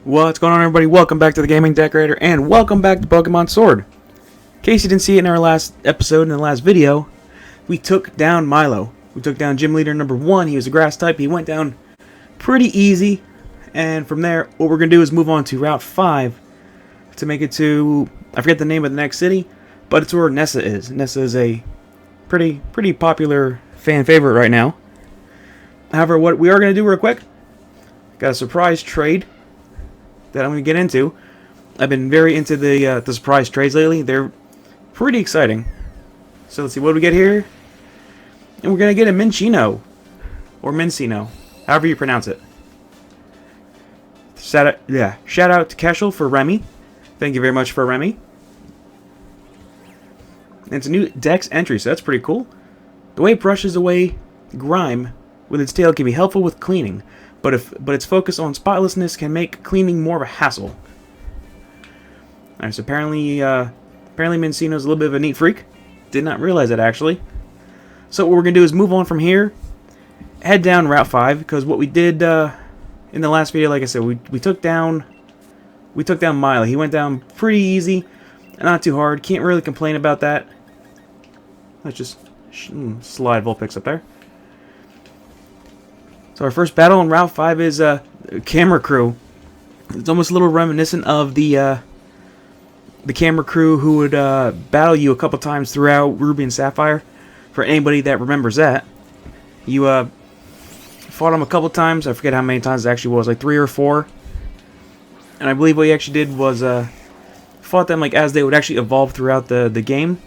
What's going on, everybody? Welcome back to the Gaming Decorator, and welcome back to Pokemon Sword. In case you didn't see it in our last episode, in the last video, we took down Milo. We took down Gym Leader number 1. He was a grass type. He went down pretty easy, and from there, what we're going to do is move on to Route 5 to make it to, I forget the name of the next city, but it's where Nessa is. Nessa is a pretty popular fan favorite right now. However, what we are going to do real quick, got a surprise trade that I'm going to get into. I've been very into the surprise trades lately. They're pretty exciting. So let's see, what do we get here? And we're going to get a Minccino. Or Minccino. However you pronounce it. Shout out to Keschel for Remy. Thank you very much for Remy. And it's a new Dex entry, so that's pretty cool. The way it brushes away grime with its tail can be helpful with cleaning. But its focus on spotlessness can make cleaning more of a hassle. Alright, so apparently Minccino's a little bit of a neat freak. Did not realize that, actually. So what we're going to do is move on from here, head down Route 5, because what we did in the last video, like I said, we took down Milo. He went down pretty easy, not too hard. Can't really complain about that. Let's just slide Vulpix up there. So our first battle on Route 5 is Camera Crew. It's almost a little reminiscent of the Camera Crew who would battle you a couple times throughout Ruby and Sapphire. For anybody that remembers that, you fought them a couple times. I forget how many times it actually was, like 3 or 4. And I believe what you actually did was fought them like as they would actually evolve throughout the game.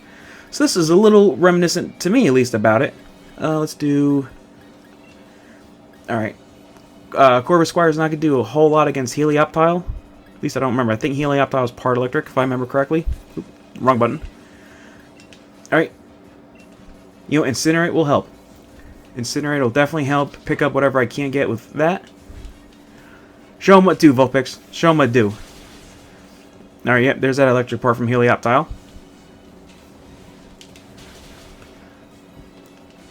So this is a little reminiscent to me, at least, about it. Let's do. Alright. Corvus Squire's not going to do a whole lot against Helioptile. At least I don't remember. I think Helioptile is part electric, if I remember correctly. Oop, wrong button. Alright. You know, Incinerate will help. Incinerate will definitely help pick up whatever I can't get with that. Show him what to do, Vulpix. Show him what to do. Alright, yep, there's that electric part from Helioptile.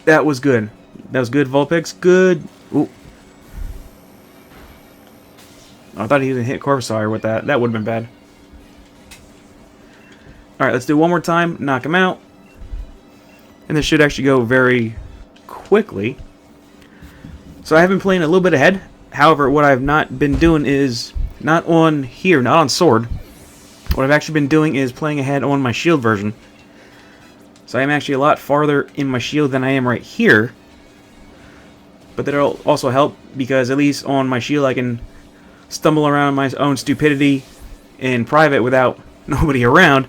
That was good. That was good, Vulpix. Good. Ooh. I thought he was going to hit Corvisire with that. That would have been bad. Alright, let's do one more time. Knock him out. And this should actually go very quickly. So I have been playing a little bit ahead. However, what I've not been doing is, not on here, not on Sword. What I've actually been doing is playing ahead on my Shield version. So I am actually a lot farther in my Shield than I am right here. But that'll also help, because at least on my Shield I can stumble around my own stupidity in private without nobody around.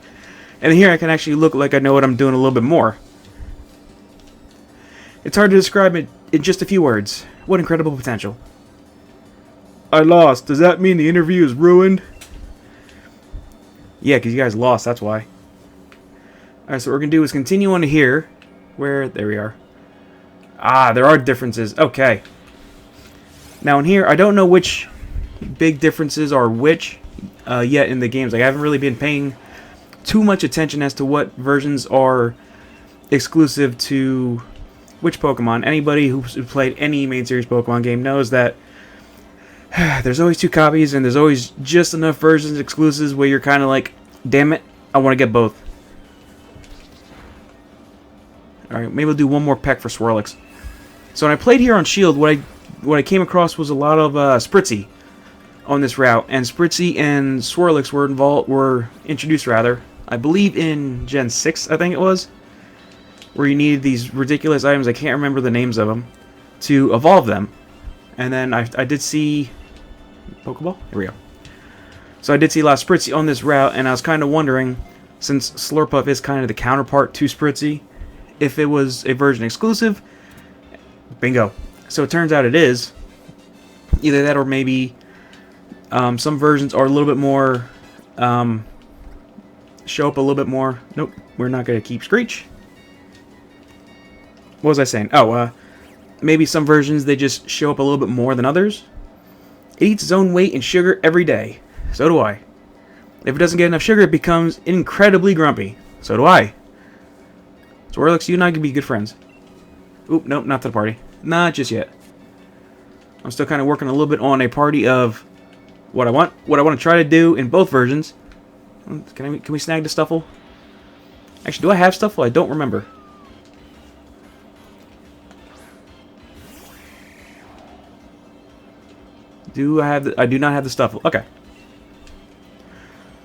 And here I can actually look like I know what I'm doing a little bit more. It's hard to describe it in just a few words. What incredible potential. I lost. Does that mean the interview is ruined? Yeah, because you guys lost, that's why. Alright, so what we're going to do is continue on to here. There we are. Ah, there are differences. Okay. Now in here, I don't know which big differences are which yet in the games. Like, I haven't really been paying too much attention as to what versions are exclusive to which Pokemon. Anybody who's played any main series Pokemon game knows that there's always 2 copies, and there's always just enough versions exclusives where you're kind of like, damn it, I want to get both. Alright, maybe we'll do one more peck for Swirlix. So when I played here on Shield, what I came across was a lot of Spritzy on this route, and Spritzy and Swirlix were introduced, rather, I believe in Gen 6, I think it was, where you needed these ridiculous items, I can't remember the names of them, to evolve them. And then I did see Pokeball? Here we go. So I did see a lot of Spritzy on this route, and I was kind of wondering, since Slurpuff is kind of the counterpart to Spritzy, if it was a version exclusive. Bingo. So it turns out it is. Either that, or maybe some versions are a little bit more, show up a little bit more. Nope, we're not going to keep Screech. What was I saying? Oh, maybe some versions, they just show up a little bit more than others. It eats its own weight in sugar every day. So do I. If it doesn't get enough sugar, it becomes incredibly grumpy. So do I. Swirlix, you and I can be good friends. Oop, nope, not to the party. Not just yet. I'm still kind of working a little bit on a party of what I want to try to do in both versions. Can we snag the Stuffle? Actually, do I have Stuffle? I don't remember. I do not have the Stuffle. Okay.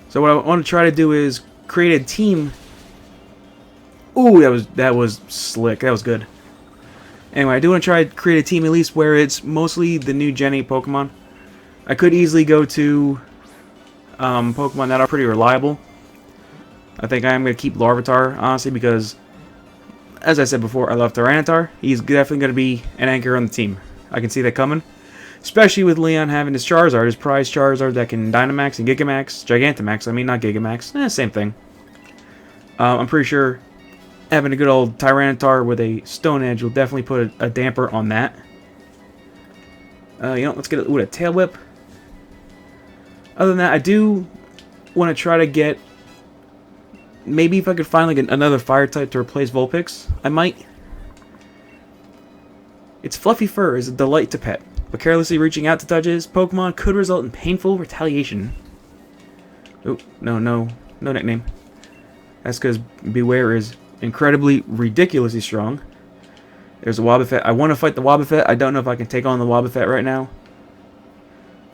So what I want to try to do is create a team. Ooh, that was slick. That was good. Anyway, I do want to try to create a team at least where it's mostly the new Gen 8 Pokemon. I could easily go to Pokemon that are pretty reliable. I think I am going to keep Larvitar, honestly, because, as I said before, I love Tyranitar. He's definitely going to be an anchor on the team. I can see that coming. Especially with Leon having his Charizard, his prize Charizard that can Dynamax and Gigamax. Gigantamax, I mean, not Gigamax. Same thing. I'm pretty sure having a good old Tyranitar with a Stone Edge will definitely put a damper on that. You know, let's get a Tail Whip. Other than that, I do want to try to get... Maybe if I could find like another Fire type to replace Vulpix, I might. Its fluffy fur is a delight to pet, but carelessly reaching out to touch his Pokemon could result in painful retaliation. Oh, no nickname. That's because Beware is incredibly, ridiculously strong. There's a Wobbuffet. I want to fight the Wobbuffet. I don't know if I can take on the Wobbuffet right now.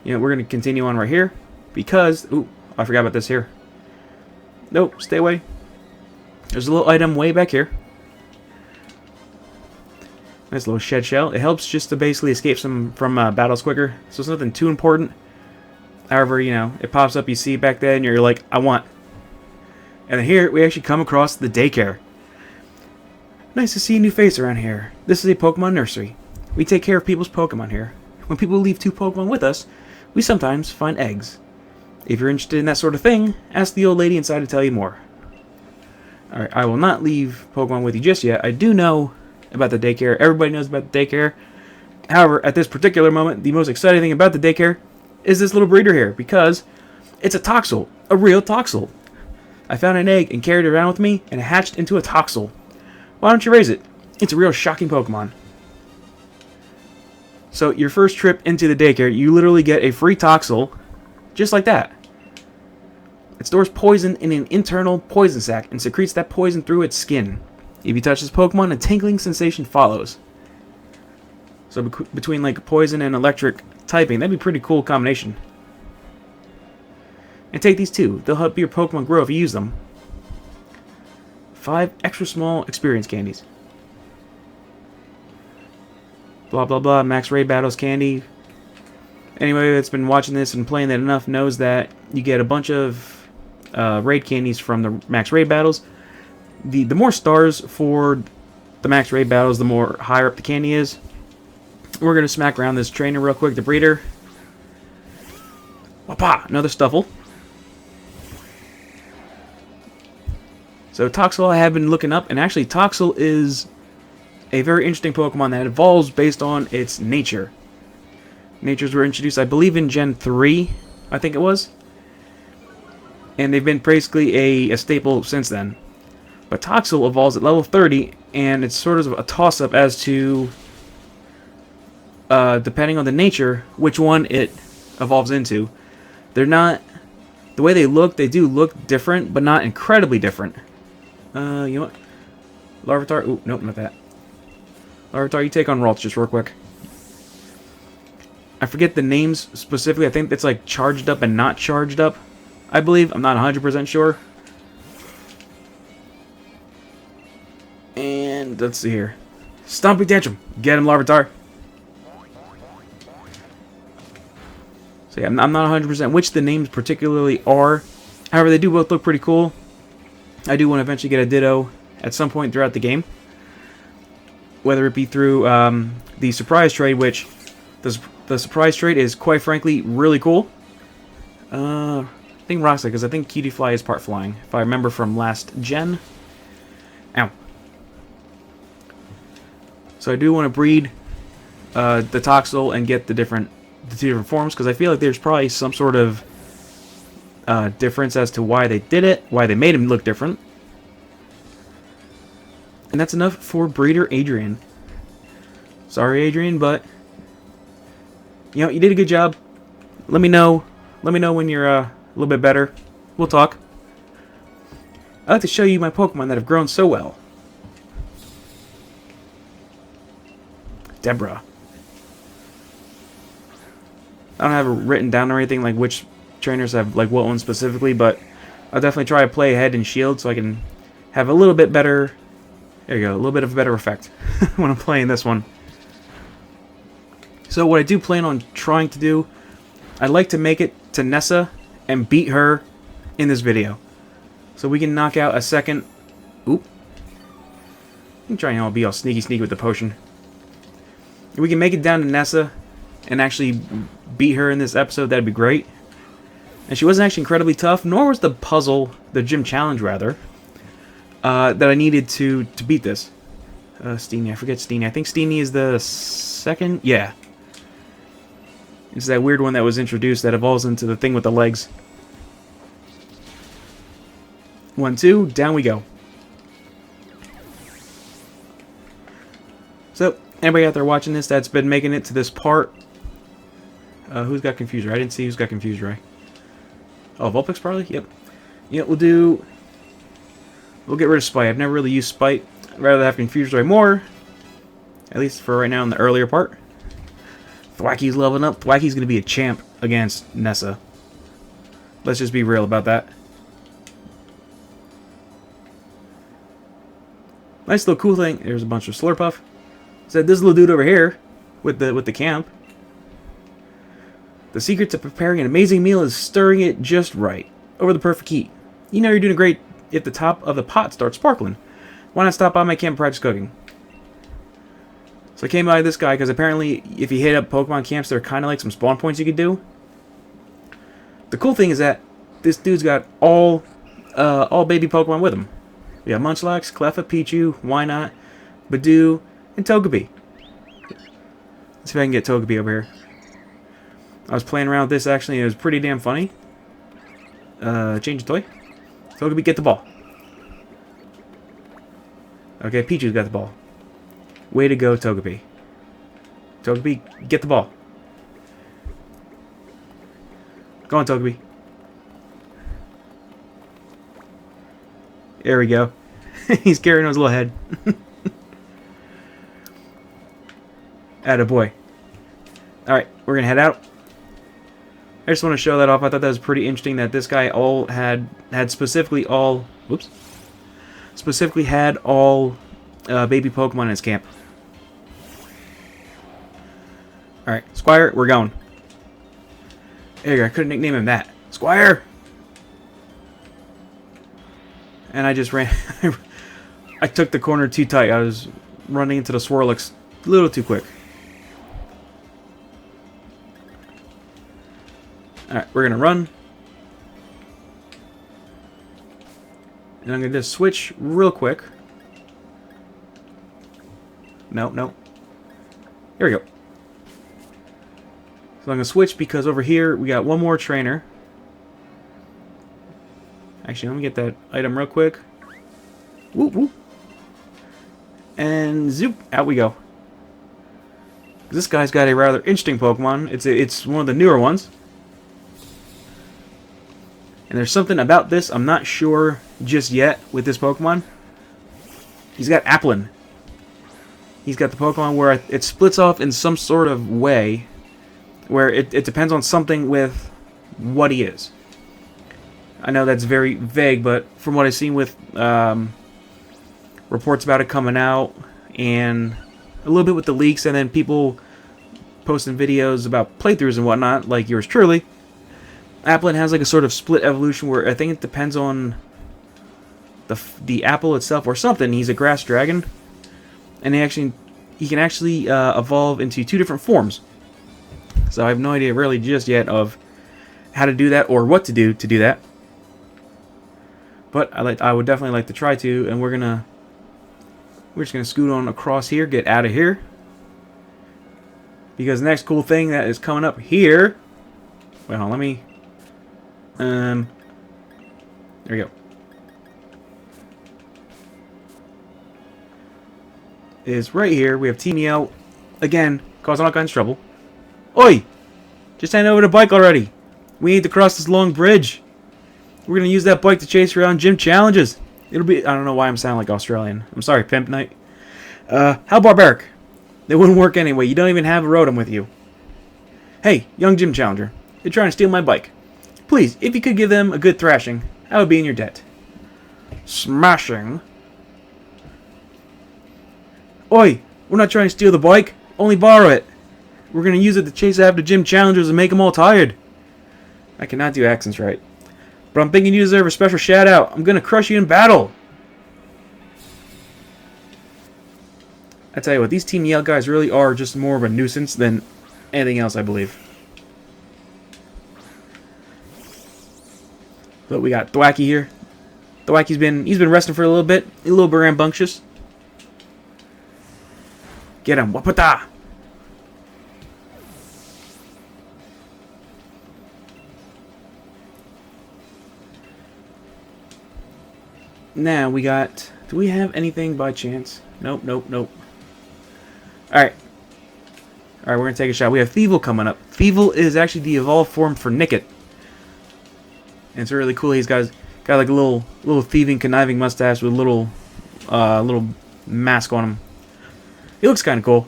You know, we're going to continue on right here, because... Ooh, I forgot about this here. Nope, stay away. There's a little item way back here. Nice little shed shell. It helps just to basically escape from battles quicker, so it's nothing too important. However, you know, it pops up, you see it back there, and you're like, I want. And then here, we actually come across the daycare. Nice to see a new face around here. This is a Pokemon nursery. We take care of people's Pokemon here. When people leave 2 Pokemon with us, we sometimes find eggs. If you're interested in that sort of thing, ask the old lady inside to tell you more. Alright, I will not leave Pokemon with you just yet. I do know about the daycare. Everybody knows about the daycare. However, at this particular moment, the most exciting thing about the daycare is this little breeder here, because it's a Toxel. A real Toxel. I found an egg and carried it around with me, and it hatched into a Toxel. Why don't you raise it? It's a real shocking Pokemon. So, your first trip into the daycare, you literally get a free Toxel, just like that. It stores poison in an internal poison sac and secretes that poison through its skin. If you touch this Pokemon, a tingling sensation follows. So between like poison and electric typing, that'd be a pretty cool combination. And take these too. They'll help your Pokemon grow if you use them. 5 extra small experience candies. Blah blah blah. Max Raid Battles candy. Anybody that's been watching this and playing that enough knows that you get a bunch of raid candies from the Max Raid Battles. The more stars for the Max Raid Battles, the more higher up the candy is. We're going to smack around this trainer real quick, the breeder. Wapa! Another Stuffle. So Toxel I have been looking up, and actually Toxel is a very interesting Pokemon that evolves based on its nature. Natures were introduced, I believe, in Gen 3, I think it was. And they've been basically a staple since then. But Toxel evolves at level 30, and it's sort of a toss-up as to, depending on the nature, which one it evolves into. They're not... The way they do look different, but not incredibly different. You know what? Larvitar... Ooh, nope, not that. Larvitar, you take on Ralts just real quick. I forget the names specifically. I think it's like charged up and not charged up, I believe. I'm not 100% sure. And let's see here. Stomping Tantrum. Get him, Larvitar. So yeah, I'm not 100% which the names particularly are. However, they do both look pretty cool. I do want to eventually get a Ditto at some point throughout the game. Whether it be through the surprise trade, which the surprise trade is quite frankly really cool. I think Rockslide, because I think Cutie Fly is part flying, if I remember from last gen. Ow. So I do want to breed the Toxel and get the two different forms, because I feel like there's probably some sort of difference as to why they did it, why they made him look different. And that's enough for Breeder Adrian. Sorry, Adrian, but you know, you did a good job. Let me know Let me know when you're a little bit better. We'll talk. I'd like to show you my Pokemon that have grown so well. Deborah. I don't have it written down or anything, like which trainers have like what one specifically, but I'll definitely try to play ahead in Shield so I can have a little bit better. There you go, a little bit of a better effect when I'm playing this one. So what I do plan on trying to do, I'd like to make it to Nessa and beat her in this video, so we can knock out a second. Oop! I'm trying to be all sneaky with the potion. If we can make it down to Nessa and actually beat her in this episode, that'd be great. And she wasn't actually incredibly tough, nor was the puzzle, the gym challenge rather, that I needed to beat this. Steenie, I forget Steenie. I think Steenie is the second. Yeah. It's that weird one that was introduced that evolves into the thing with the legs. 1, 2, down we go. So, anybody out there watching this that's been making it to this part, who's got Confuse Ray? I didn't see who's got Confuse Ray. Oh, Vulpix probably? Yep. Yeah, we'll get rid of Spite. I've never really used Spite. I'd rather have Confuse Ray more. At least for right now in the earlier part. Thwacky's leveling up. Thwacky's going to be a champ against Nessa. Let's just be real about that. Nice little cool thing. There's a bunch of Slurpuff. So this little dude over here with the camp. The secret to preparing an amazing meal is stirring it just right, over the perfect heat. You know you're doing great if the top of the pot starts sparkling. Why not stop by my camp and practice cooking? So I came by this guy because apparently if you hit up Pokemon camps, there are kind of like some spawn points you could do. The cool thing is that this dude's got all baby Pokemon with him. We got Munchlax, Cleffa, Pichu, Wynot, Badoo, and Togepi. Let's see if I can get Togepi over here. I was playing around with this actually, and it was pretty damn funny. Change the toy. Togepi, get the ball. Okay, Pichu's got the ball. Way to go, Togepi. Togepi, get the ball. Go on, Togepi. There we go. He's carrying his little head. Attaboy. Alright, we're gonna head out. I just want to show that off. I thought that was pretty interesting that this guy specifically had all baby Pokemon in his camp. Alright, Squire, we're going. There you go, I couldn't nickname him that. Squire! And I just ran. I took the corner too tight. I was running into the Swirlix a little too quick. Alright, we're going to run. And I'm going to just switch real quick. No. Here we go. So I'm going to switch because over here we got one more trainer. Actually, let me get that item real quick. Whoop, whoop. And zoop, out we go. This guy's got a rather interesting Pokemon. It's one of the newer ones. And there's something about this I'm not sure just yet with this Pokemon. He's got Applin. He's got the Pokemon where it splits off in some sort of way where it depends on something with what he is. I know that's very vague, but from what I've seen with reports about it coming out and a little bit with the leaks and then people posting videos about playthroughs and whatnot, like yours truly, Applin has like a sort of split evolution where I think it depends on the apple itself or something. He's a grass dragon, and he can actually evolve into 2 different forms. So I have no idea really just yet of how to do that or what to do that. But I would definitely like to try to, and we're just gonna scoot on across here, get out of here, because the next cool thing that is coming up here. Wait, hold on, let me. There we go. Is right here. We have Team Yell again, causing all kinds of trouble. Oi! Just hand over the bike already. We need to cross this long bridge. We're gonna use that bike to chase around gym challenges. It'll be... I don't know why I'm sounding like Australian. I'm sorry, Pimp Night. How barbaric. They wouldn't work anyway. You don't even have a Rotom with you. Hey, young gym challenger. They're trying to steal my bike. Please, if you could give them a good thrashing, I would be in your debt. Smashing? Oi! We're not trying to steal the bike. Only borrow it. We're gonna use it to chase after gym challengers and make them all tired. I cannot do accents right. But I'm thinking you deserve a special shout out. I'm gonna crush you in battle. I tell you what, these Team Yell guys really are just more of a nuisance than anything else, I believe. But we got Thwacky here. Thwacky's been resting for a little bit. A little bit rambunctious. Get him, Wapata! Now we got... Do we have anything by chance? Nope, nope, nope. Alright. Alright, we're going to take a shot. We have Thievul coming up. Thievul is actually the evolved form for Nickit. And it's really cool. He's got like a little thieving, conniving mustache with a little mask on him. He looks kind of cool.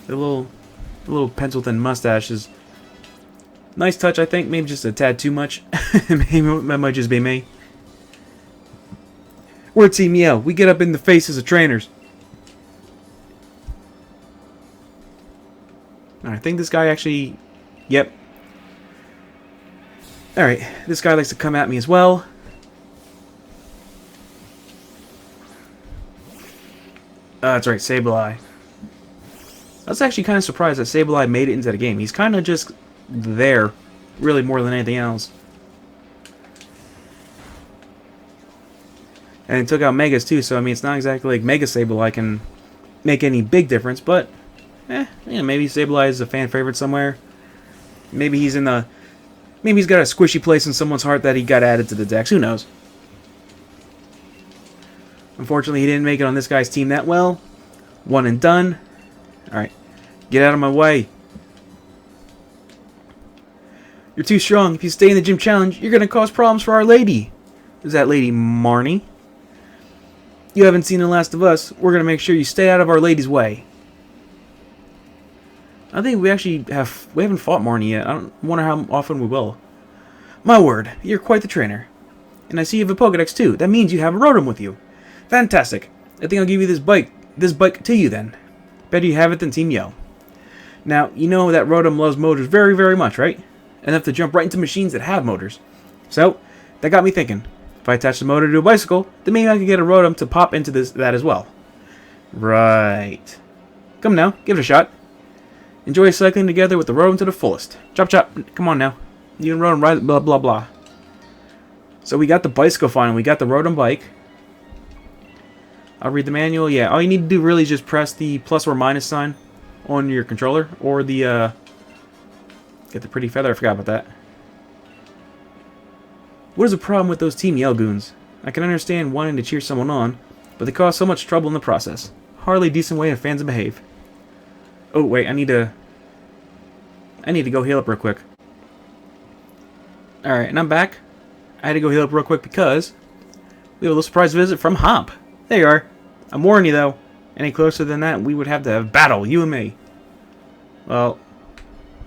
The little pencil-thin mustache is nice touch, I think. Maybe just a tad too much. Maybe that might just be me. We're Team Yell. We get up in the faces of trainers. I think this guy actually... Yep. Alright, this guy likes to come at me as well. That's right, Sableye. I was actually kind of surprised that Sableye made it into the game. He's kind of just there, really more than anything else. And it took out Megas too, so I mean, it's not exactly like Mega Sableye can make any big difference, but you know, maybe Sableye is a fan favorite somewhere. Maybe he's got a squishy place in someone's heart that he got added to the Dex. Who knows? Unfortunately, he didn't make it on this guy's team that well. One and done. Alright. Get out of my way. You're too strong. If you stay in the gym challenge, you're going to cause problems for Our Lady. Is that Lady Marnie? You haven't seen The Last of Us. We're going to make sure you stay out of Our Lady's way. I think we haven't fought Marnie yet. I don't wonder how often we will. My word, you're quite the trainer. And I see you have a Pokédex too. That means you have a Rotom with you. Fantastic. I think I'll give you this bike to you then. Better you have it than Team Yell. Now, you know that Rotom loves motors very, very much, right? Enough to jump right into machines that have motors. So, that got me thinking. If I attach the motor to a bicycle, then maybe I could get a Rotom to pop into that as well. Right. Come now, give it a shot. Enjoy cycling together with the Rotom to the fullest. Chop chop. Come on now. You and Rotom ride blah blah blah. So we got the bicycle finally. We got the Rotom bike. I'll read the manual. Yeah, all you need to do really is just press the plus or minus sign on your controller. Or the, get the pretty feather. I forgot about that. What is the problem with those Team Yell goons? I can understand wanting to cheer someone on, but they cause so much trouble in the process. Hardly a decent way of fans to behave. Oh, wait, I need to go heal up real quick. Alright, and I'm back. I had to go heal up real quick because we have a little surprise visit from Hop. There you are. I'm warning you, though. Any closer than that, we would have to have battle, you and me. Well,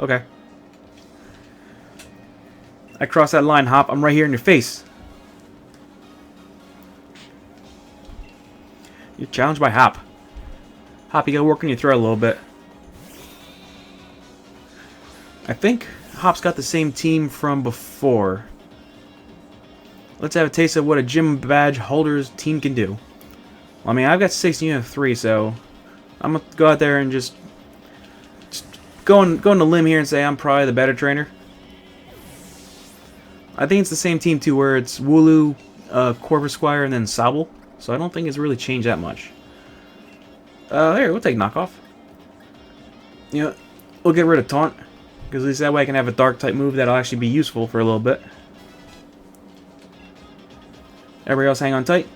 okay. I crossed that line, Hop. I'm right here in your face. You're challenged by Hop. Hop, you gotta work on your throat a little bit. I think Hop's got the same team from before. Let's have a taste of what a gym badge holder's team can do. Well, I mean, I've got 6 and you have 3, so I'm going to go out there and just go on a limb here and say I'm probably the better trainer. I think it's the same team, too, where it's Wooloo, Corvus Squire, and then Sobble. So I don't think it's really changed that much. Here, we'll take knockoff. You know, we'll get rid of taunt. Because at least that way I can have a dark type move that'll actually be useful for a little bit. Everybody else hang on tight.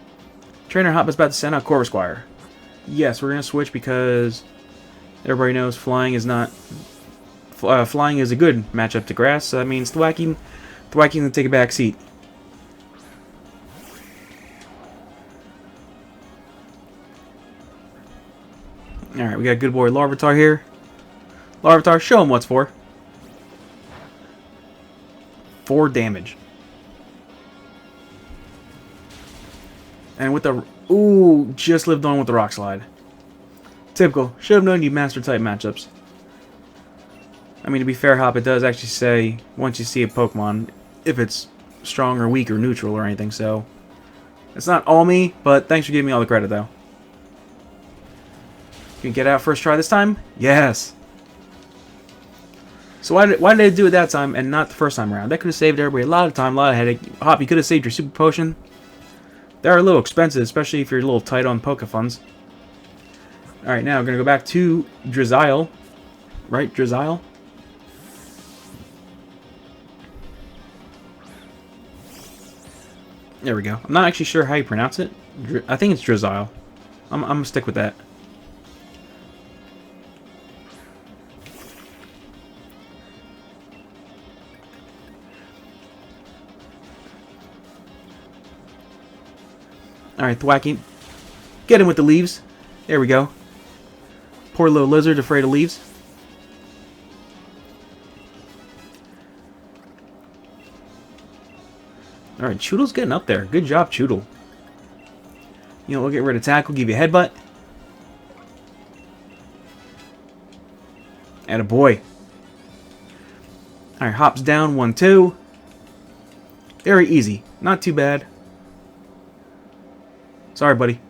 Trainer Hop is about to send out Corvus Squire. Yes, we're going to switch because everybody knows flying is not Flying is a good matchup to grass, so that means Thwacking can take a back seat. Alright, we got good boy Larvitar here. Larvitar, show him what's for. 4 damage. And with the... Ooh, just lived on with the Rock Slide. Typical. Should have known you master type matchups. I mean, to be fair, Hop, it does actually say, once you see a Pokemon, if it's strong or weak or neutral or anything, so... It's not all me, but thanks for giving me all the credit, though. Can you get out first try this time? Yes! So why did I do it that time and not the first time around? That could have saved everybody a lot of time, a lot of headache. Hop, you could have saved your Super Potion. They're a little expensive, especially if you're a little tight on Pokefunds. Alright, now we're going to go back to Drizzile. Right, Drizzile? There we go. I'm not actually sure how you pronounce it. I think it's Drizzile. I'm going to stick with that. Alright, Thwacking. Get him with the leaves. There we go. Poor little lizard afraid of leaves. Alright, Choodle's getting up there. Good job, Choodle. You know, we'll get rid of tackle, give you a headbutt. Attaboy. Alright, Hop's down, 1-2. Very easy. Not too bad. Sorry, buddy.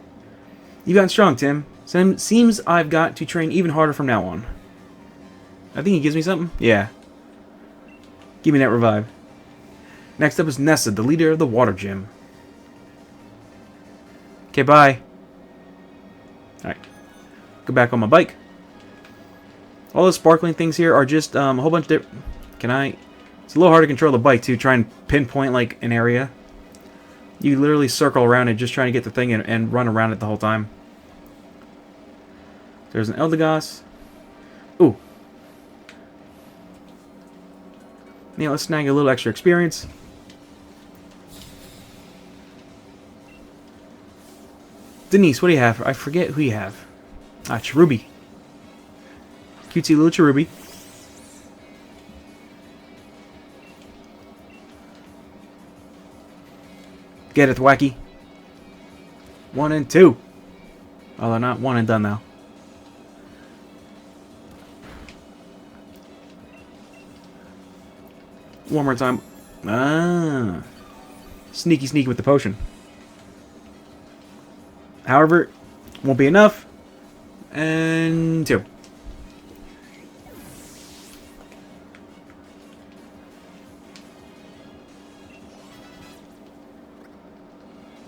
You got strong, Tim. Seems I've got to train even harder from now on. I think he gives me something. Yeah. Give me that revive. Next up is Nessa, the leader of the water gym. Okay, bye. Alright. Go back on my bike. All those sparkling things here are just a whole bunch of different... Can I... It's a little hard to control the bike, too. Try and pinpoint, like, an area. You literally circle around it just trying to get the thing and run around it the whole time. There's an Eldegoss. Ooh. Yeah, let's snag a little extra experience. Denise, what do you have? I forget who you have. Ah, Cherubi. Cutesy little Cherubi. Get it, Thwacky. 1 and 2. Oh, they're not 1 and done now. One more time. Ah. Sneaky sneaky with the potion. However, won't be enough. And 2.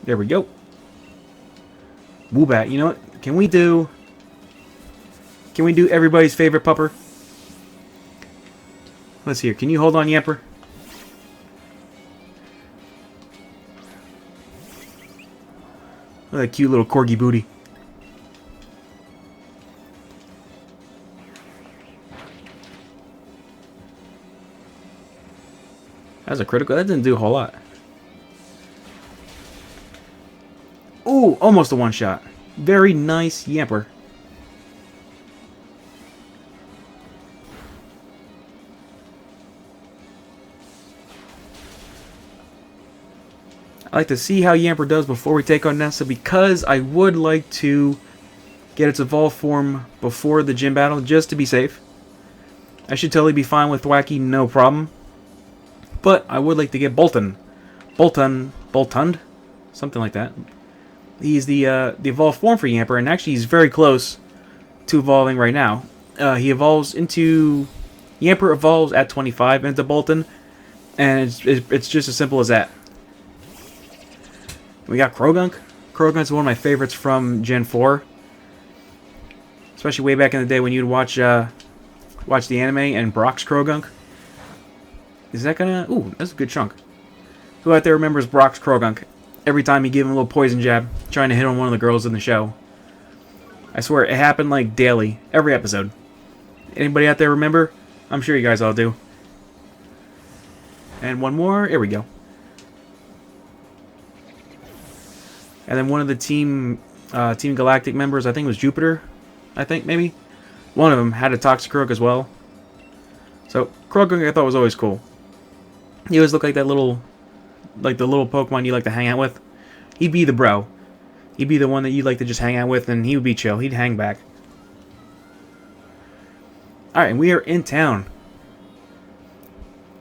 There we go. Woobat. You know what? Can we do everybody's favorite pupper? Let's see here. Can you hold on, Yamper? Look at that cute little corgi booty. That was a critical. That didn't do a whole lot. Ooh, almost a one-shot. Very nice Yamper. I like to see how Yamper does before we take on Nessa, because I would like to get its evolved form before the gym battle, just to be safe. I should totally be fine with Thwacky, no problem. But I would like to get Boltund, something like that. He's the evolved form for Yamper, and actually he's very close to evolving right now. He evolves into... Yamper evolves at 25 into Boltund, and it's just as simple as that. We got Krogunk. Krogunk's one of my favorites from Gen 4. Especially way back in the day when you'd watch the anime and Brock's Krogunk. Is that gonna... Ooh, that's a good chunk. Who out there remembers Brock's Krogunk? Every time he gave him a little poison jab, trying to hit on one of the girls in the show. I swear, it happened like daily, every episode. Anybody out there remember? I'm sure you guys all do. And one more. Here we go. And then one of the Team Galactic members, I think it was Jupiter. I think, maybe. One of them had a Toxicroak as well. So, Croagunk I thought was always cool. He always looked like that little... like the little Pokemon you like to hang out with. He'd be the bro. He'd be the one that you'd like to just hang out with, and he would be chill. He'd hang back. Alright, and we are in town.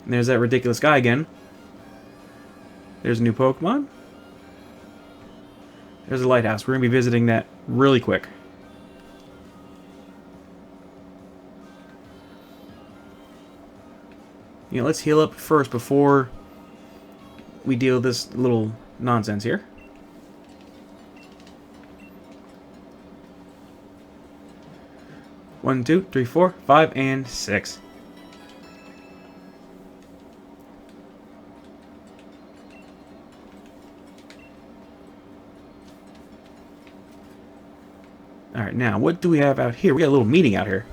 And there's that ridiculous guy again. There's a new Pokemon. There's a lighthouse. We're going to be visiting that really quick. You know, let's heal up first before we deal with this little nonsense here. One, two, three, four, 5, and 6. Alright, now, what do we have out here? We got a little meeting out here.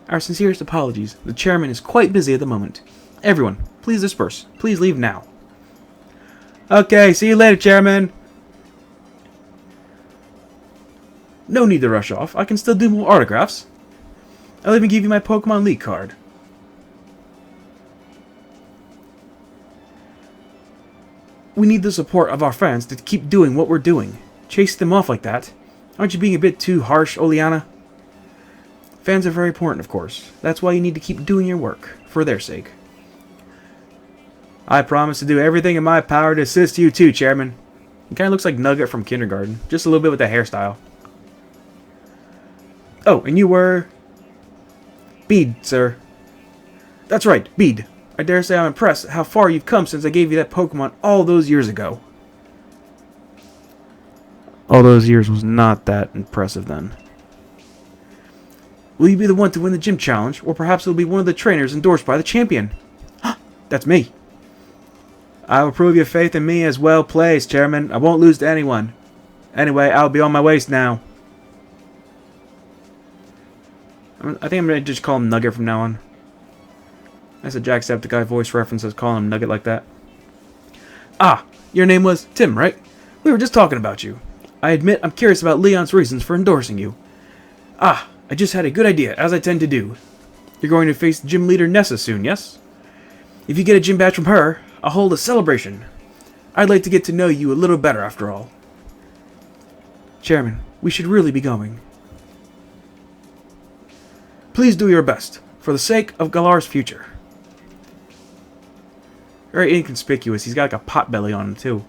Our sincerest apologies. The chairman is quite busy at the moment. Everyone, please disperse. Please leave now. Okay, see you later, chairman. No need to rush off. I can still do more autographs. I'll even give you my Pokemon League card. We need the support of our fans to keep doing what we're doing. Chase them off like that. Aren't you being a bit too harsh, Oleana? Fans are very important, of course. That's why you need to keep doing your work, for their sake. I promise to do everything in my power to assist you too, Chairman. He kind of looks like Nugget from kindergarten. Just a little bit with the hairstyle. Oh, and you were... Bede, sir. That's right, Bede. I dare say I'm impressed at how far you've come since I gave you that Pokemon all those years ago. All those years was not that impressive then. Will you be the one to win the gym challenge, or perhaps it'll be one of the trainers endorsed by the champion? That's me. I will prove your faith in me as well placed, Chairman. I won't lose to anyone. Anyway, I'll be on my way now. I think I'm going to just call him Nugget from now on. That's a Jacksepticeye voice reference. I was calling him Nugget like that. Ah, your name was Tim, right? We were just talking about you. I admit I'm curious about Leon's reasons for endorsing you. Ah, I just had a good idea, as I tend to do. You're going to face gym leader Nessa soon, yes? If you get a gym badge from her, I'll hold a celebration. I'd like to get to know you a little better after all. Chairman, we should really be going. Please do your best, for the sake of Galar's future. Very inconspicuous. He's got like a pot belly on him, too.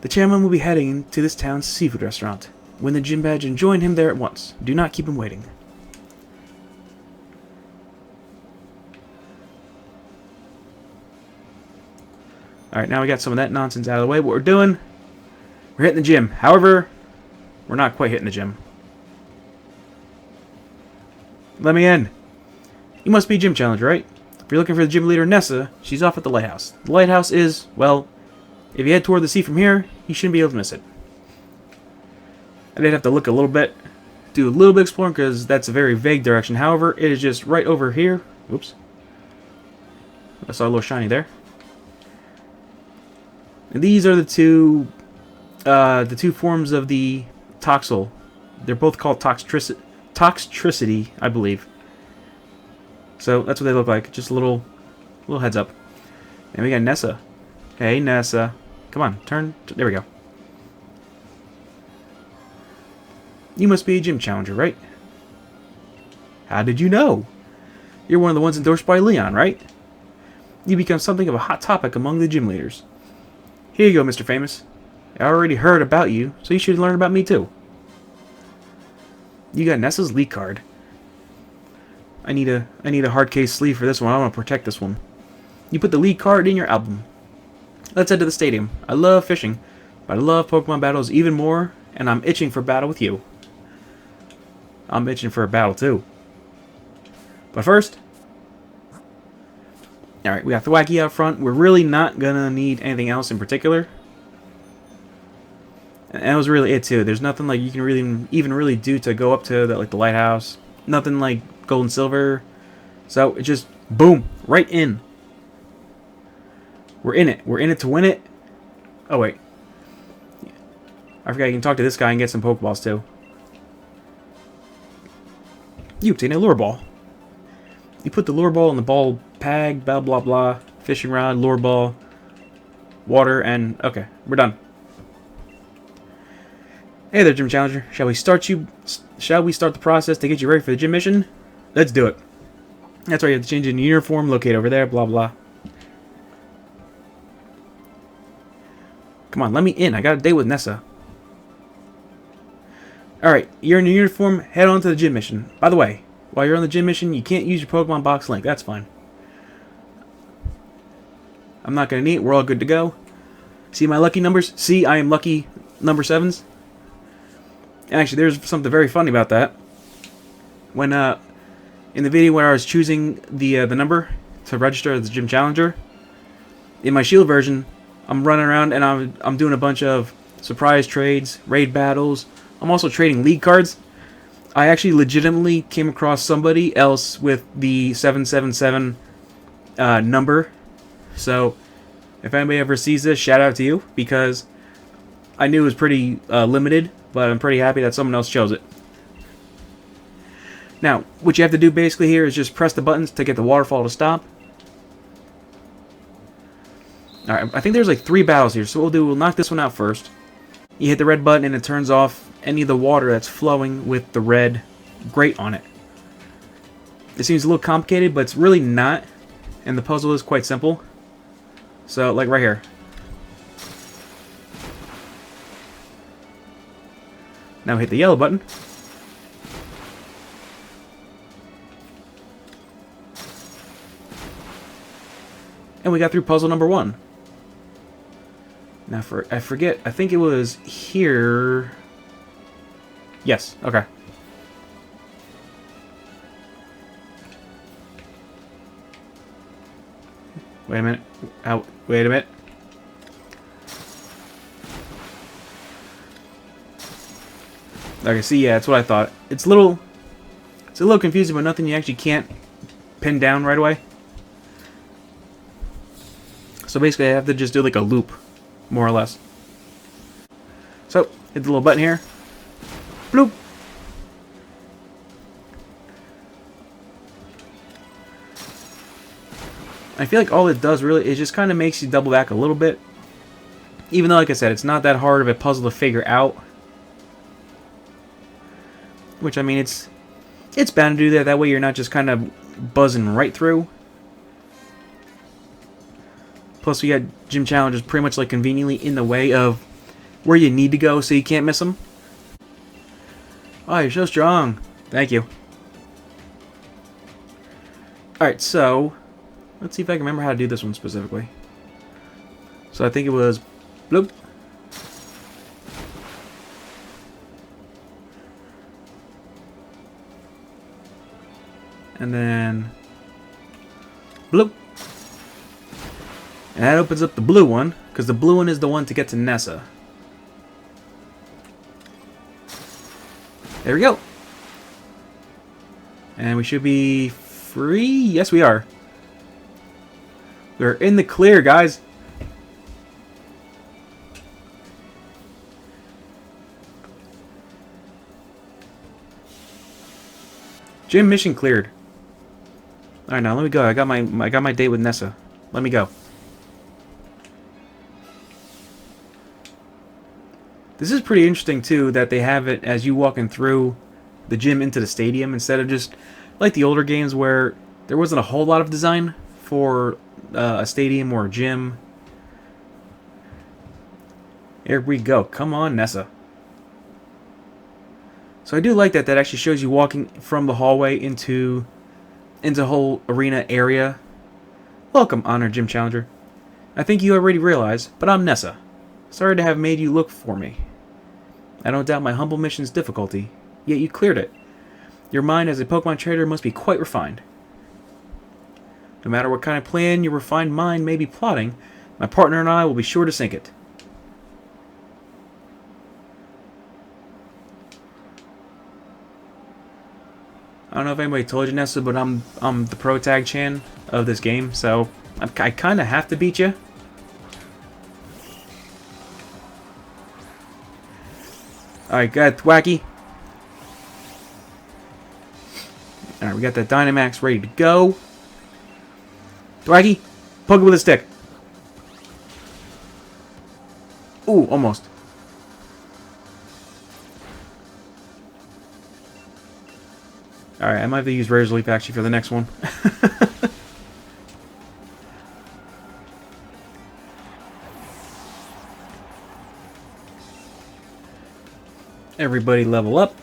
The chairman will be heading to this town's seafood restaurant. Win the gym badge and join him there at once. Do not keep him waiting. Alright, now we got some of that nonsense out of the way. What we're doing, we're hitting the gym. However, we're not quite hitting the gym. Let me in. You must be a gym challenger, right? If you're looking for the gym leader Nessa, she's off at the lighthouse. The lighthouse is, well, if you head toward the sea from here, you shouldn't be able to miss it. I did have to look a little bit, do a little bit exploring, because that's a very vague direction. However, it is just right over here. Oops. I saw a little shiny there. And these are the two forms of the Toxel. They're both called Toxtricity, I believe. So that's what they look like. Just a little heads up. And we got Nessa. Hey, Nessa. Come on, turn. There we go. You must be a gym challenger, right? How did you know? You're one of the ones endorsed by Leon, right? You become something of a hot topic among the gym leaders. Here you go, Mr. Famous. I already heard about you, so you should learn about me too. You got Nessa's league card. I need a hard case sleeve for this one. I want to protect this one. You put the league card in your album. Let's head to the stadium. I love fishing, but I love Pokemon battles even more, and I'm itching for battle with you. I'm itching for a battle too. But first, alright, we got Thwacky out front. We're really not gonna need anything else in particular. And that was really it too. There's nothing like you can even really do to go up to the lighthouse. Nothing like gold and silver. So it just, boom, right in. We're in it. We're in it to win it. Oh, wait. I forgot you can talk to this guy and get some Pokeballs, too. You obtain a lure ball. You put the lure ball in the ball bag, blah, blah, blah. Fishing rod, lure ball, water, and... Okay, we're done. Hey there, Gym Challenger. Shall we start the process to get you ready for the gym mission? Let's do it. That's right, you have to change into uniform, locate over there, blah, blah. Come on, let me in. I got a date with Nessa. Alright, you're in your uniform, head on to the gym mission. By the way, while you're on the gym mission, you can't use your Pokemon box link. That's fine. I'm not going to need it. We're all good to go. See my lucky numbers? See, I am lucky number 7s. And actually, there's something very funny about that. When, in the video where I was choosing the number to register as the Gym Challenger, in my Shield version, I'm running around and I'm doing a bunch of surprise trades, raid battles. I'm also trading league cards. I actually legitimately came across somebody else with the 777 number. So, if anybody ever sees this, shout out to you, because I knew it was pretty limited, but I'm pretty happy that someone else chose it. Now, what you have to do basically here is just press the buttons to get the waterfall to stop. Alright, I think there's like 3 battles here, so we'll knock this one out first. You hit the red button and it turns off any of the water that's flowing with the red grate on it. It seems a little complicated, but it's really not, and the puzzle is quite simple. So, like right here. Now hit the yellow button. And we got through puzzle number 1. Now I forget, I think it was here. Yes, okay. Wait a minute. Wait a minute. Okay, see, yeah, that's what I thought. It's a little confusing, but nothing you actually can't pin down right away. So basically, I have to just do like a loop, more or less. So, hit the little button here. Bloop. I feel like all it does really is just kind of makes you double back a little bit. Even though, like I said, it's not that hard of a puzzle to figure out. Which, I mean, it's bound to do that. That way you're not just kind of buzzing right through. Plus, we got gym challenges pretty much like conveniently in the way of where you need to go so you can't miss them. Oh, you're so strong. Thank you. Alright, so let's see if I can remember how to do this one specifically. So I think it was bloop. And then bloop. And that opens up the blue one, because the blue one is the one to get to Nessa. There we go. And we should be free? Yes, we are. We're in the clear, guys. Gym mission cleared. Alright, now let me go. I got my date with Nessa. Let me go. This is pretty interesting, too, that they have it as you walking through the gym into the stadium instead of just like the older games where there wasn't a whole lot of design for a stadium or a gym. Here we go. Come on, Nessa. So I do like that. That actually shows you walking from the hallway into the whole arena area. Welcome, Honored Gym Challenger. I think you already realize, but I'm Nessa. Sorry to have made you look for me. I don't doubt my humble mission's difficulty, yet you cleared it. Your mind as a Pokemon trader must be quite refined. No matter what kind of plan your refined mind may be plotting, my partner and I will be sure to sink it. don't know if anybody told you, Nessa, but I'm the pro tag chan of this game, so I kind of have to beat you. Alright, got Thwacky. Alright, we got that Dynamax ready to go. Thwacky, poke it with a stick. Ooh, almost. Alright, I might have to use Razor Leaf actually for the next one. Everybody level up.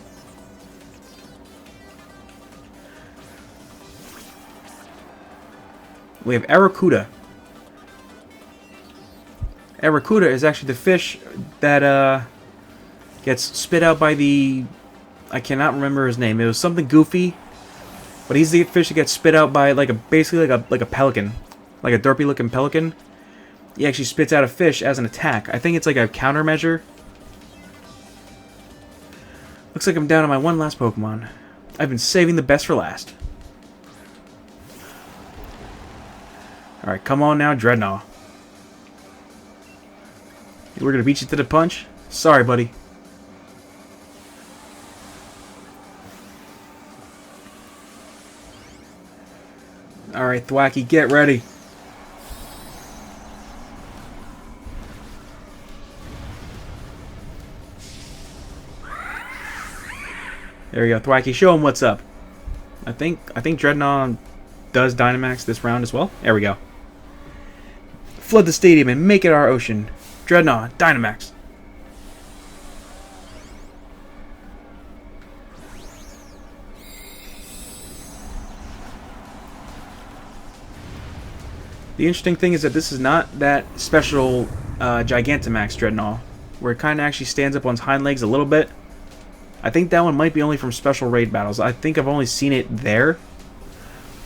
We have Arrokuda. Arrokuda is actually the fish that gets spit out by the... I cannot remember his name. It was something goofy, but he's the fish that gets spit out by basically like a pelican, like a derpy looking pelican. He actually spits out a fish as an attack. I think it's like a countermeasure. Looks like I'm down to my one last Pokemon. I've been saving the best for last. Alright, come on now, Dreadnought. We're gonna beat you to the punch? Sorry, buddy. Alright, Thwacky, get ready. There we go, Thwacky, show him what's up. I think Dreadnought does Dynamax this round as well. There we go. Flood the stadium and make it our ocean. Dreadnought, Dynamax. The interesting thing is that this is not that special Gigantamax Dreadnought, where it kind of actually stands up on its hind legs a little bit. I think that one might be only from special raid battles. I think I've only seen it there.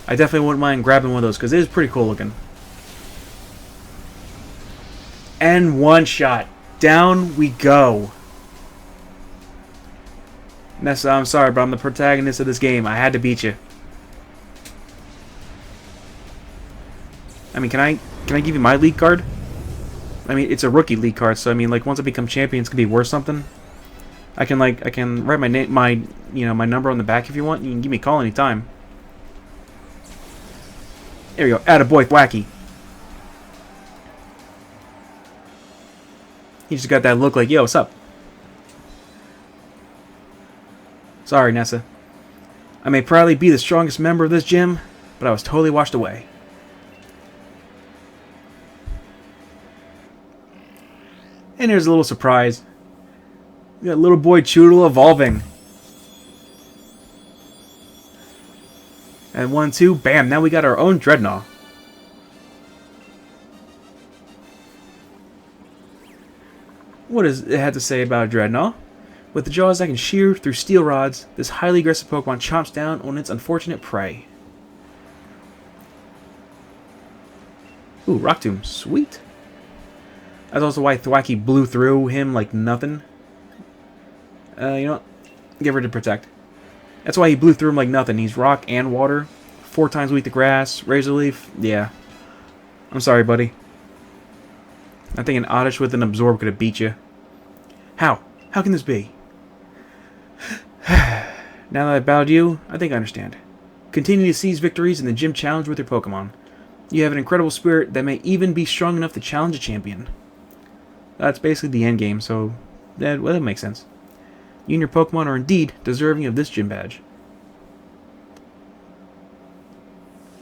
I definitely wouldn't mind grabbing one of those because it is pretty cool looking. And one shot. Down we go. Nessa, I'm sorry, but I'm the protagonist of this game. I had to beat you. I mean, can I give you my league card? I mean, it's a rookie league card, so I mean, like, once I become champion, it's gonna be worth something. I can write my name, my number on the back if you want. You can give me a call anytime. There we go. Attaboy, Thwacky. He just got that look like, yo, what's up? Sorry, Nessa. I may proudly be the strongest member of this gym, but I was totally washed away. And here's a little surprise. We got little boy Choodle evolving. And 1, 2, bam, now we got our own Dreadnought. What does it have to say about Dreadnought? With the jaws that can shear through steel rods, this highly aggressive Pokemon chomps down on its unfortunate prey. Ooh, Rock Tomb, sweet. That's also why Thwacky blew through him like nothing. You know what? Give her to Protect. That's why he blew through him like nothing. He's rock and water. 4 times weak to grass. Razor Leaf. Yeah. I'm sorry, buddy. I think an Oddish with an Absorb could have beat you. How? How can this be? Now that I've battled you, I think I understand. Continue to seize victories in the gym challenge with your Pokemon. You have an incredible spirit that may even be strong enough to challenge a champion. That's basically the end game, so that makes sense. You and your Pokemon are indeed deserving of this gym badge.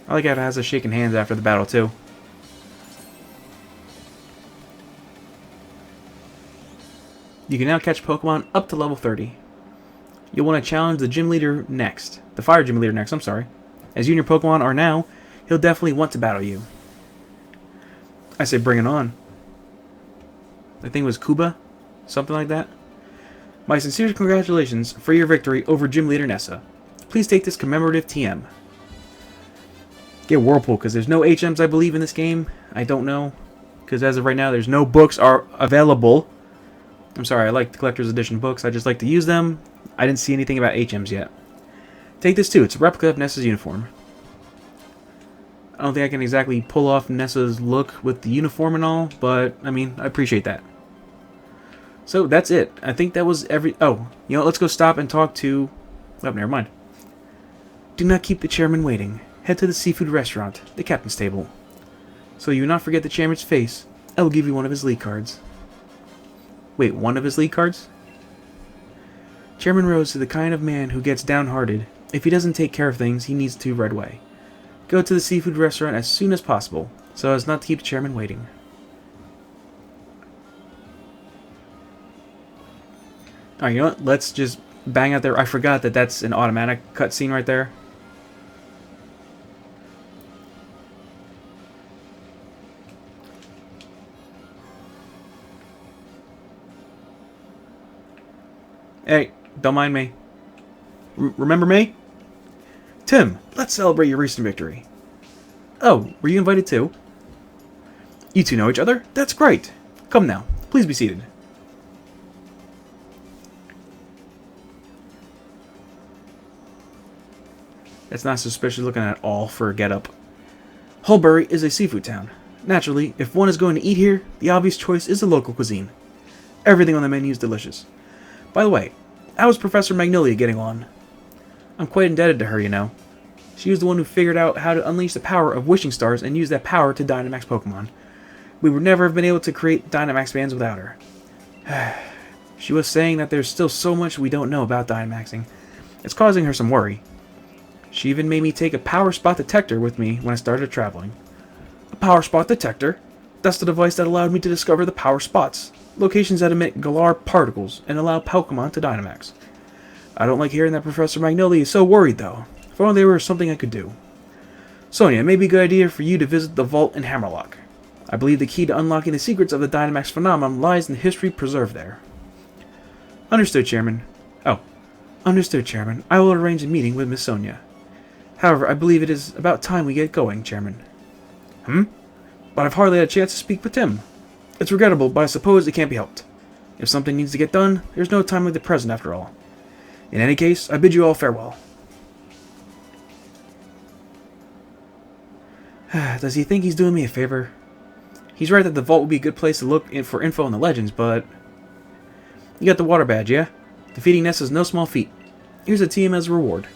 I like how it has us shaking hands after the battle, too. You can now catch Pokemon up to level 30. You'll want to challenge the gym leader next. The fire gym leader next, I'm sorry. As you and your Pokemon are now, he'll definitely want to battle you. I say bring it on. I think it was Kuba? Something like that. My sincere congratulations for your victory over Gym Leader Nessa. Please take this commemorative TM. Get Whirlpool, because there's no HMs, I believe, in this game. I don't know. Because as of right now, there's no books are available. I'm sorry, I like the Collector's Edition books. I just like to use them. I didn't see anything about HMs yet. Take this too. It's a replica of Nessa's uniform. I don't think I can exactly pull off Nessa's look with the uniform and all, but, I mean, I appreciate that. So, that's it. I think that was every... Oh, you know, let's go stop and talk to... Oh, never mind. Do not keep the chairman waiting. Head to the seafood restaurant, the captain's table. So you will not forget the chairman's face. I will give you one of his lead cards. Wait, one of his lead cards? Chairman Rose is the kind of man who gets downhearted. If he doesn't take care of things, he needs to right away. Go to the seafood restaurant as soon as possible, so as not to keep the chairman waiting. Alright, you know what? Let's just bang out there. I forgot that that's an automatic cutscene right there. Hey, don't mind me. Remember me? Tim, let's celebrate your recent victory. Oh, were you invited too? You two know each other? That's great. Come now, please be seated. That's not suspicious looking at all for a get-up. Hulbury is a seafood town. Naturally, if one is going to eat here, the obvious choice is the local cuisine. Everything on the menu is delicious. By the way, how is Professor Magnolia getting on? I'm quite indebted to her, you know. She was the one who figured out how to unleash the power of wishing stars and use that power to Dynamax Pokemon. We would never have been able to create Dynamax bands without her. She was saying that there's still so much we don't know about Dynamaxing. It's causing her some worry. She even made me take a power spot detector with me when I started traveling. A power spot detector? That's the device that allowed me to discover the power spots. Locations that emit Galar particles and allow Pokemon to Dynamax. I don't like hearing that Professor Magnolia is so worried, though. If only there was something I could do. Sonia, it may be a good idea for you to visit the vault in Hammerlock. I believe the key to unlocking the secrets of the Dynamax phenomenon lies in the history preserved there. Understood, Chairman. Oh, understood, Chairman. I will arrange a meeting with Miss Sonia. However, I believe it is about time we get going, Chairman. But I've hardly had a chance to speak with Tim. It's regrettable, but I suppose it can't be helped. If something needs to get done, there's no time like the present after all. In any case, I bid you all farewell. Does he think he's doing me a favor? He's right that the vault would be a good place to look for info on the legends, but... You got the water badge, yeah? Defeating Nessa is no small feat. Here's a TM as a reward.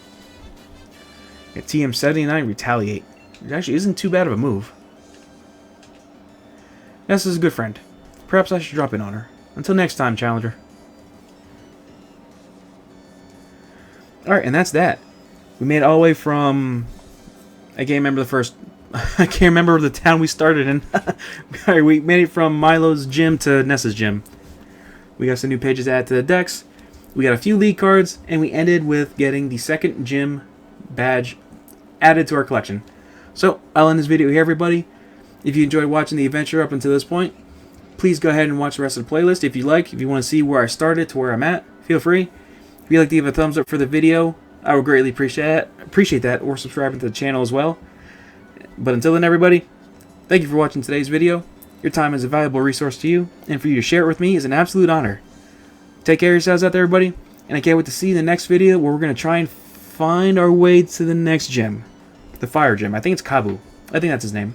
At TM 79, Retaliate. It actually isn't too bad of a move. Nessa's a good friend. Perhaps I should drop in on her. Until next time, Challenger. Alright, and that's that. We made it all the way from... I can't remember the first... I can't remember the town we started in. Alright, we made it from Milo's gym to Nessa's gym. We got some new pages added to the decks. We got a few lead cards, and we ended with getting the second gym badge added to our collection. So, I'll end this video here, everybody. If you enjoyed watching the adventure up until this point, please go ahead and watch the rest of the playlist if you like. If you want to see where I started to where I'm at, feel free. If you'd like to give a thumbs up for the video, I would greatly appreciate that, or subscribing to the channel as well. But until then, everybody, thank you for watching today's video. Your time is a valuable resource to you, and for you to share it with me is an absolute honor. Take care of yourselves out there, everybody, and I can't wait to see you in the next video where we're going to try and find our way to the next gym. The fire gym. I think it's Kabu. I think that's his name.